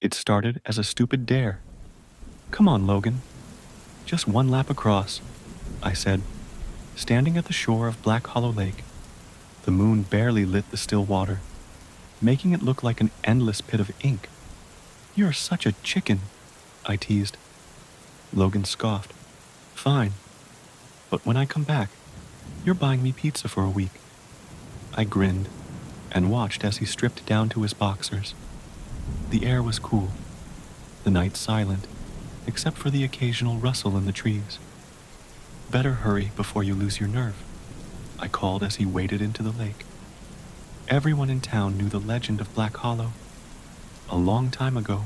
It started as a stupid dare. "Come on, Logan. Just one lap across," I said, standing at the shore of Black Hollow Lake. The moon barely lit the still water, making it look like an endless pit of ink. "You're such a chicken," I teased. Logan scoffed. "Fine. But when I come back, you're buying me pizza for a week." I grinned and watched as he stripped down to his boxers. The air was cool, the night silent, except for the occasional rustle in the trees. "Better hurry before you lose your nerve," I called as he waded into the lake. Everyone in town knew the legend of Black Hollow. A long time ago,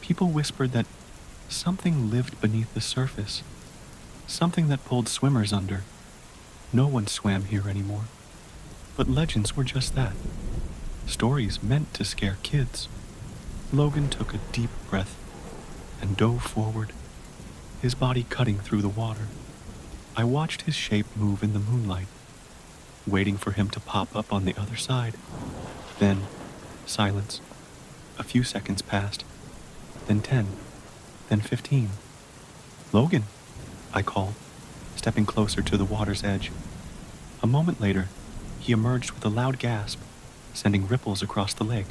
people whispered that something lived beneath the surface, something that pulled swimmers under. No one swam here anymore. But legends were just that. Stories meant to scare kids. Logan took a deep breath and dove forward, his body cutting through the water. I watched his shape move in the moonlight, waiting for him to pop up on the other side. Then, silence. A few seconds passed, then 10, then 15. "Logan," I called, stepping closer to the water's edge. A moment later, he emerged with a loud gasp, sending ripples across the lake.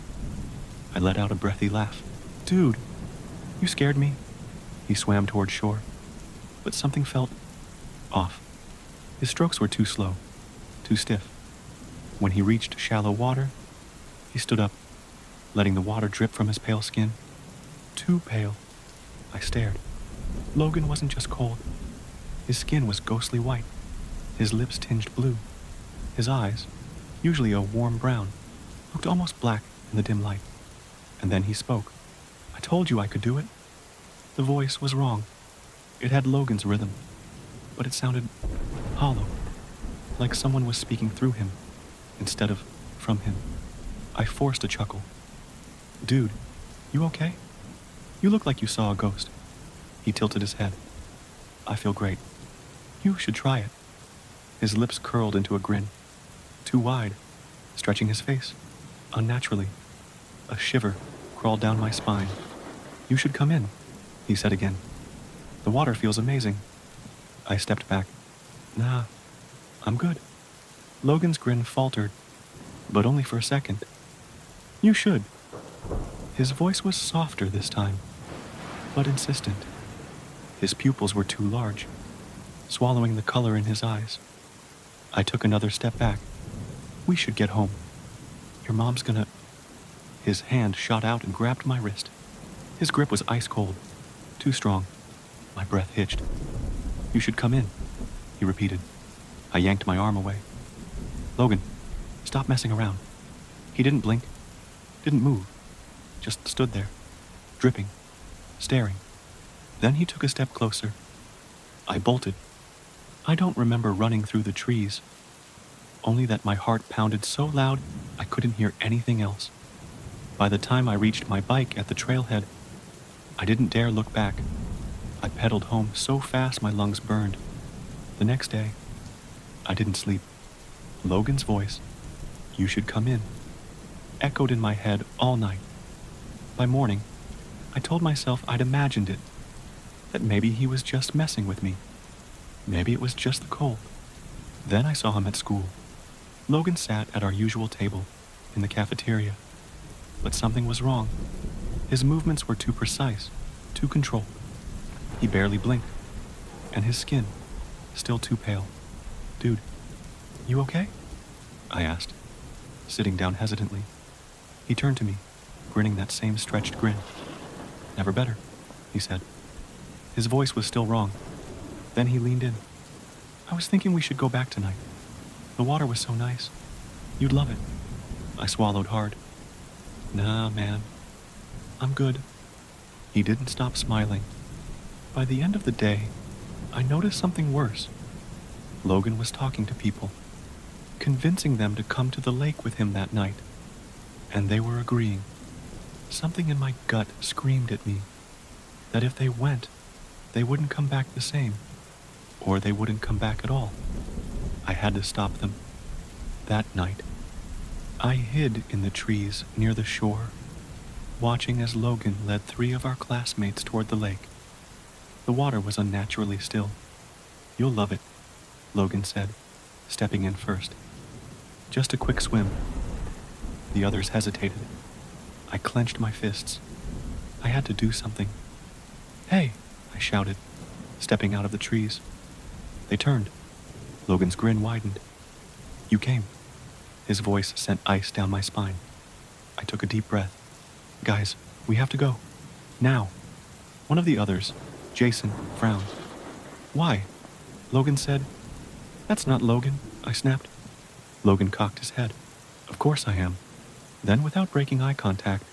I let out a breathy laugh. "Dude, you scared me." He swam toward shore, but something felt off. His strokes were too slow, too stiff. When he reached shallow water, he stood up, letting the water drip from his pale skin. Too pale. I stared. Logan wasn't just cold. His skin was ghostly white, his lips tinged blue. His eyes, usually a warm brown, looked almost black in the dim light. And then he spoke. "I told you I could do it." The voice was wrong. It had Logan's rhythm, but it sounded hollow, like someone was speaking through him instead of from him. I forced a chuckle. "Dude, you okay? You look like you saw a ghost." He tilted his head. "I feel great. You should try it." His lips curled into a grin, too wide, stretching his face unnaturally. A shiver crawled down my spine. "You should come in," he said again. "The water feels amazing." I stepped back. "Nah, I'm good." Logan's grin faltered, but only for a second. "You should." His voice was softer this time, but insistent. His pupils were too large, swallowing the color in his eyes. I took another step back. "We should get home. Your mom's gonna..." His hand shot out and grabbed my wrist. His grip was ice cold, too strong. My breath hitched. "You should come in," he repeated. I yanked my arm away. "Logan, stop messing around." He didn't blink, didn't move, just stood there, dripping, staring. Then he took a step closer. I bolted. I don't remember running through the trees, only that my heart pounded so loud I couldn't hear anything else. By the time I reached my bike at the trailhead, I didn't dare look back. I pedaled home so fast my lungs burned. The next day, I didn't sleep. Logan's voice, "You should come in," echoed in my head all night. By morning, I told myself I'd imagined it, that maybe he was just messing with me. Maybe it was just the cold. Then I saw him at school. Logan sat at our usual table in the cafeteria, but something was wrong. His movements were too precise, too controlled. He barely blinked, and his skin, still too pale. "Dude, you okay?" I asked, sitting down hesitantly. He turned to me, grinning that same stretched grin. "Never better," he said. His voice was still wrong. Then he leaned in. "I was thinking we should go back tonight. The water was so nice. You'd love it." I swallowed hard. "Nah, man. I'm good." He didn't stop smiling. By the end of the day, I noticed something worse. Logan was talking to people, convincing them to come to the lake with him that night. And they were agreeing. Something in my gut screamed at me that if they went, they wouldn't come back the same, or they wouldn't come back at all. I had to stop them. That night, I hid in the trees near the shore, watching as Logan led 3 of our classmates toward the lake. The water was unnaturally still. "You'll love it," Logan said, stepping in first. "Just a quick swim." The others hesitated. I clenched my fists. I had to do something. "Hey!" I shouted, stepping out of the trees. They turned. Logan's grin widened. "You came." His voice sent ice down my spine. I took a deep breath. "Guys, we have to go. Now." One of the others, Jason, frowned. "Why?" Logan said. "That's not Logan," I snapped. Logan cocked his head. "Of course I am." Then, without breaking eye contact,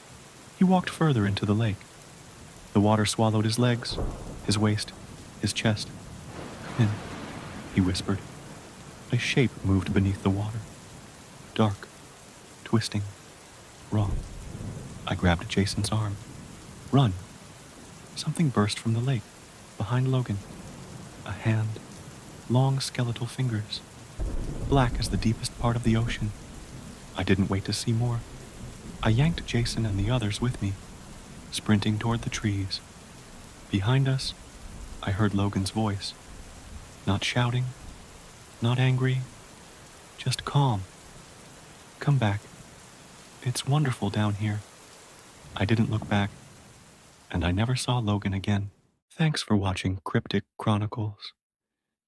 he walked further into the lake. The water swallowed his legs, his waist, his chest. "Come in," he whispered. A shape moved beneath the water. Dark, twisting, raw. I grabbed Jason's arm. "Run." Something burst from the lake, behind Logan. A hand, long skeletal fingers, black as the deepest part of the ocean. I didn't wait to see more. I yanked Jason and the others with me, sprinting toward the trees. Behind us, I heard Logan's voice. Not shouting, not angry, just calm. "Come back. It's wonderful down here." I didn't look back, and I never saw Logan again. Thanks for watching Cryptic Chronicles.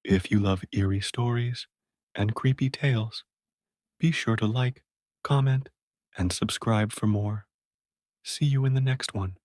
If you love eerie stories and creepy tales, be sure to like, comment, and subscribe for more. See you in the next one.